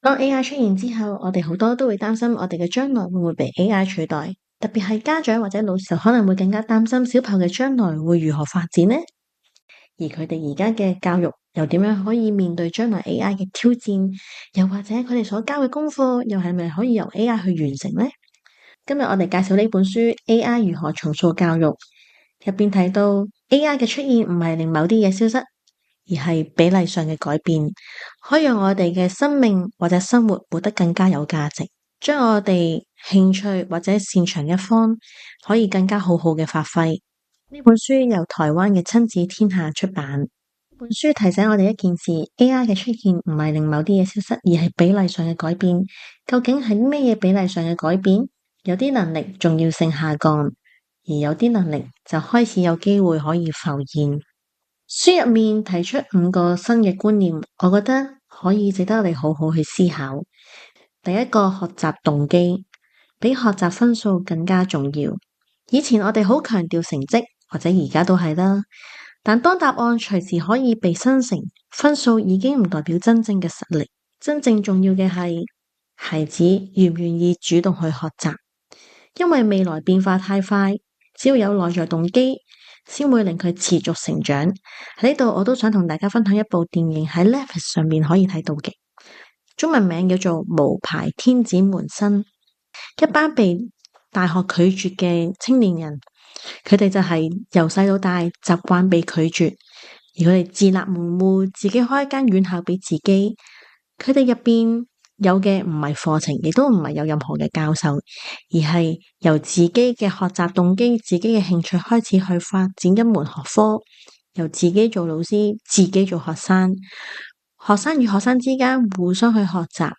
當 AI 出現之後，我哋好多都會擔心我哋嘅將來會唔會被 AI 取代，特別係家長或者老師可能會更加擔心小朋友嘅將來會如何發展呢？而佢哋而家嘅教育又點樣可以面對將來 AI 嘅挑戰？又或者佢哋所交嘅功課又係咪可以由 AI 去完成呢？今日我哋介紹呢本書《AI 如何重塑教育》，入邊提到 AI 嘅出現唔係令某啲嘢消失，而係比例上嘅改變，可以讓我哋嘅生命或者生活活得更加有價值，將我哋興趣或者擅長嘅方可以更加好好嘅發揮。呢本書由台灣嘅親子天下出版。呢本書提醒我哋一件事：AI 嘅出現唔係令某啲嘢消失，而係比例上嘅改變。究竟係咩嘢比例上嘅改變？有啲能力重要性下降，而有啲能力就開始有機會可以浮現。書入面提出5個新嘅觀念，我覺得可以值得我哋好好去思考。第一個，學習動機比學習分數更加重要。以前我哋好強調成績，或者而家都係啦。但當答案隨時可以被生成，分數已經唔代表真正嘅實力。真正重要嘅係孩子願唔願意主動去學習，因為未來變化太快，只要有內在動機，先會令佢持續成長。喺呢度我都想同大家分享一部電影，喺 Netflix 上面可以睇到嘅，中文名叫做《無牌天子門生》。一班被大學拒絕嘅青年人，佢哋就係由細到大習慣被拒絕，而佢哋自立門戶，自己開一間院校俾自己。佢哋入邊有嘅唔係課程，亦都唔係有任何嘅教授，而係由自己嘅學習動機、自己嘅興趣開始去發展一門學科，由自己做老師，自己做學生，學生與學生之間互相去學習，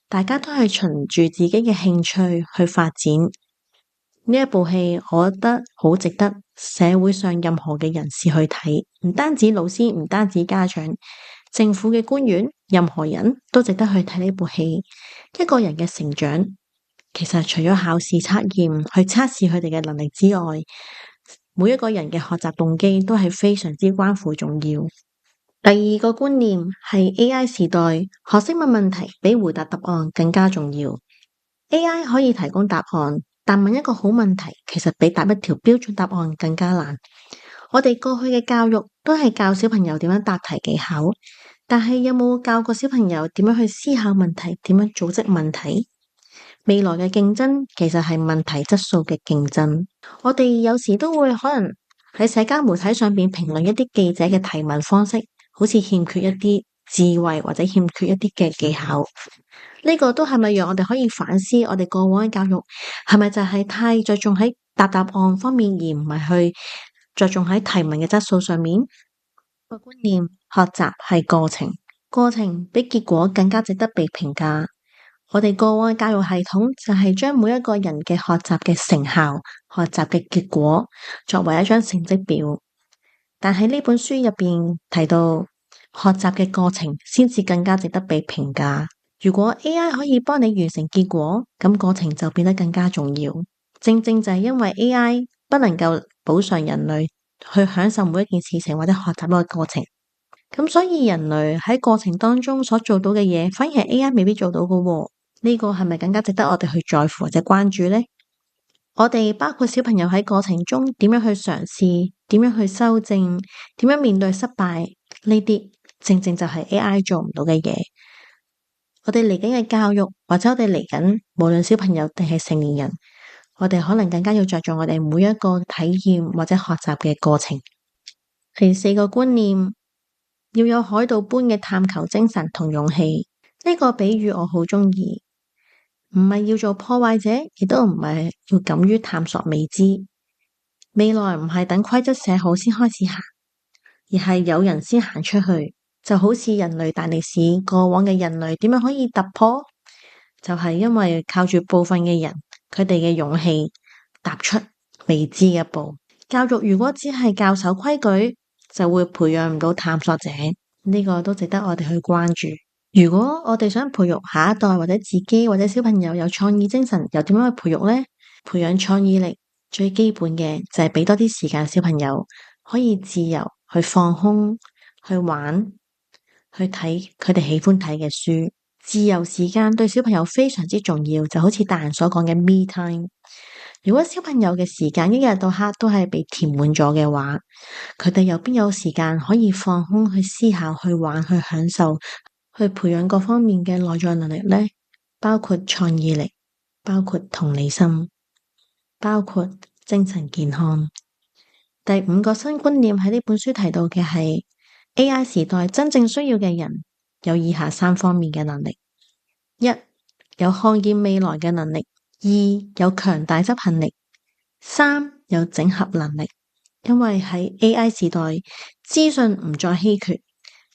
大家都係循住自己嘅興趣去發展。呢一部戲，我覺得好值得社會上任何嘅人士去睇，唔單止老師，唔單止家長，政府嘅官員，任何人都值得去睇呢部戲。一個人嘅成長，其實除咗考試測驗去測試佢哋嘅能力之外，每一個人嘅學習動機都係非常之關乎重要。第二個觀念係 AI 時代，學識問問題比回答答案更加重要。AI 可以提供答案，但問一個好問題，其實比答一條標準答案更加難。我哋過去嘅教育都係教小朋友點樣答題技巧，但係有冇教過小朋友點樣去思考問題，點樣組織問題？未來嘅競爭其實係問題質素嘅競爭。我哋有時都會可能喺社交媒體上邊評論一啲記者嘅提問方式，好似欠缺一啲智慧或者欠缺一啲嘅技巧。呢個都係咪讓我哋可以反思我哋過往嘅教育係咪就係太着重喺答案方面，而唔係去着重喺提問嘅質素上面？個觀念，學習係過程，過程比結果更加值得被評價。我哋過往嘅教育系統就係將每一個人嘅學習嘅成效、學習嘅結果作為一張成績表，但係呢本書入邊提到學習嘅過程先至更加值得被評價。如果 AI 可以幫你完成結果，咁過程就變得更加重要。正正就係因為 AI 不能夠補償人類去享受每一件事情或者學習一個過程，咁所以人類喺過程當中所做到嘅嘢，反而係 AI 未必做到嘅喎。呢個係咪更加值得我哋去在乎或者關注呢？我哋包括小朋友喺過程中點樣去嘗試，點樣去修正，點樣面對失敗，呢啲正正就係 AI 做唔到嘅嘢。我哋嚟緊嘅教育，或者我哋嚟緊，無論小朋友定係成年人，我哋可能更加要着重我哋每一個體驗或者學習嘅過程。第4個觀念，要有海盜般嘅探求精神同勇氣。呢個比喻我好鍾意，唔係要做破壞者，亦都唔係要敢於探索未知。未來唔係等規則寫好先開始行，而係有人先行出去。就好似人類大歷史過往嘅人類點樣可以突破，就係因為靠住部分嘅人，佢哋嘅勇氣踏出未知嘅一步。教育如果只係教守規矩，就會培養唔到探索者。呢個都值得我哋去關注。如果我哋想培育下一代或者自己或者小朋友有創意精神，又點樣去培育呢？培養創意力最基本嘅就係俾多啲時間小朋友可以自由去放空、去玩、去睇佢哋喜歡睇嘅書，自由時間對小朋友非常之重要，就好似大人所講嘅 me time。如果小朋友嘅時間一日到黑都係被填滿咗嘅話，佢哋又邊有時間可以放空去思考、去玩、去享受、去培養各方面嘅內在能力呢？包括創意力，包括同理心，包括精神健康。第5個新觀念喺呢本書提到嘅係 AI 時代真正需要嘅人有以下3方面嘅能力：一、有看見未來嘅能力；二、有強大執行力；三、有整合能力。因為喺 AI 時代，資訊唔再稀缺，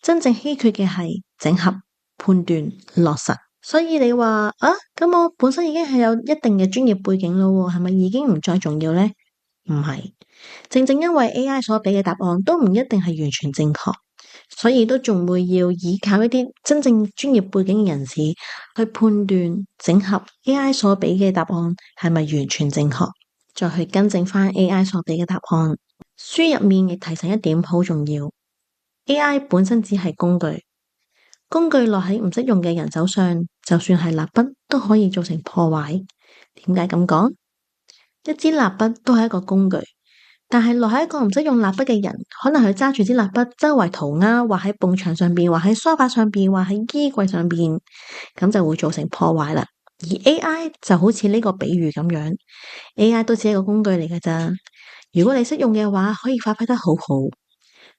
真正稀缺嘅係整合、判斷、落實。所以你話啊，咁我本身已經係有一定嘅專業背景咯，係咪已經唔再重要呢？唔係，正正因為 AI 所俾嘅答案都唔一定係完全正確，所以都仲會要依靠一啲真正專業背景嘅人士去判斷整合 AI 所俾嘅答案係咪完全正確，再去更正翻 AI 所俾嘅答案。書入面亦提醒一點好重要， AI 本身只係工具，工具落喺唔識用嘅人手上，就算係蠟筆都可以造成破壞。點解咁講？一支蠟筆都係一個工具，但係落喺一個唔識用蠟筆嘅人，可能佢揸住支蠟筆周圍塗鴉，畫喺埲牆上邊，畫喺梳化上邊，畫喺衣櫃上邊，咁就會造成破壞啦。而 AI 就好似呢個比喻咁樣，AI 都只係一個工具嚟㗎咋。如果你識用嘅話，可以發揮得好好，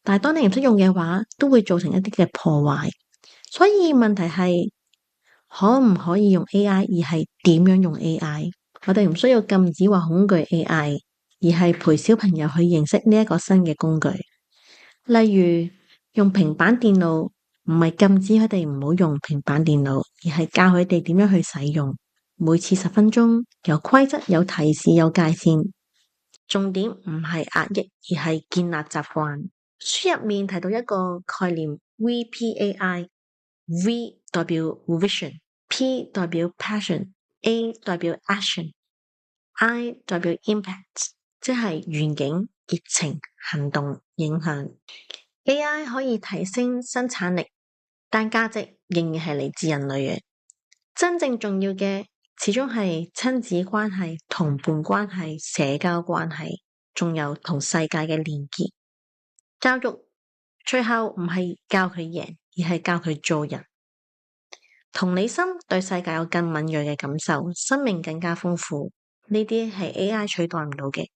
但係當你唔識用嘅話，都會造成一啲嘅破壞。所以問題係可唔可以用 AI，而係點樣用 AI。我哋唔需要禁止或恐懼 AI，而係陪小朋友去認識呢一個新嘅工具。例如用平板電腦，唔係禁止佢哋唔好用平板電腦，而係教佢哋點樣去使用。每次10分鐘，有規則、有提示、有界線。重點唔係壓抑，而係建立習慣。書入面提到一個概念 VPAI，V 代表 Vision，P 代表 Passion，A 代表 Action，I 代表 Impact， 即係願景、熱情、行動、影響。AI 可以提升生產力，但價值仍然係嚟自人類嘅。真正重要嘅始終係親子關係、同伴關係、社交關係，仲有同世界嘅連結。教育最後唔係教佢贏，而係教佢做人。同理心對世界有更敏銳嘅感受，生命更加豐富。呢啲係 AI 取代唔到嘅。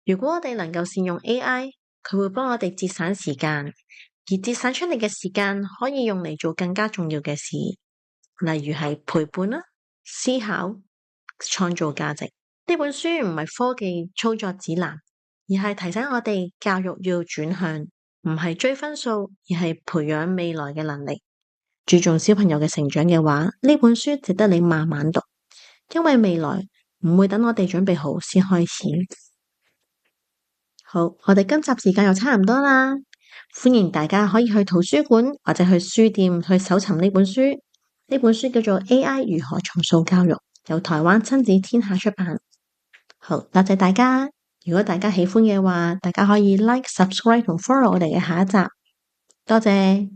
如果我哋能夠善用 AI，佢會幫我哋節省時間，而節省出嚟嘅時間可以用嚟做更加重要嘅事，例如係陪伴啦、思考、創造價值。呢本書唔係科技操作指南，而係提醒我哋教育要轉向，唔係追分數，而係培養未來嘅能力。注重小朋友嘅成長嘅話，呢本書值得你慢慢讀，因為未來唔會等我哋準備好先開始。好，我哋今集時間又差唔多啦，歡迎大家可以去圖書館或者去書店去搜尋呢本書。呢本書叫做 AI 如何重塑教育，由台灣親子天下出版。好，多謝大家。如果大家喜歡嘅話，大家可以 like、subscribe 同 follow 我哋嘅下一集。多謝。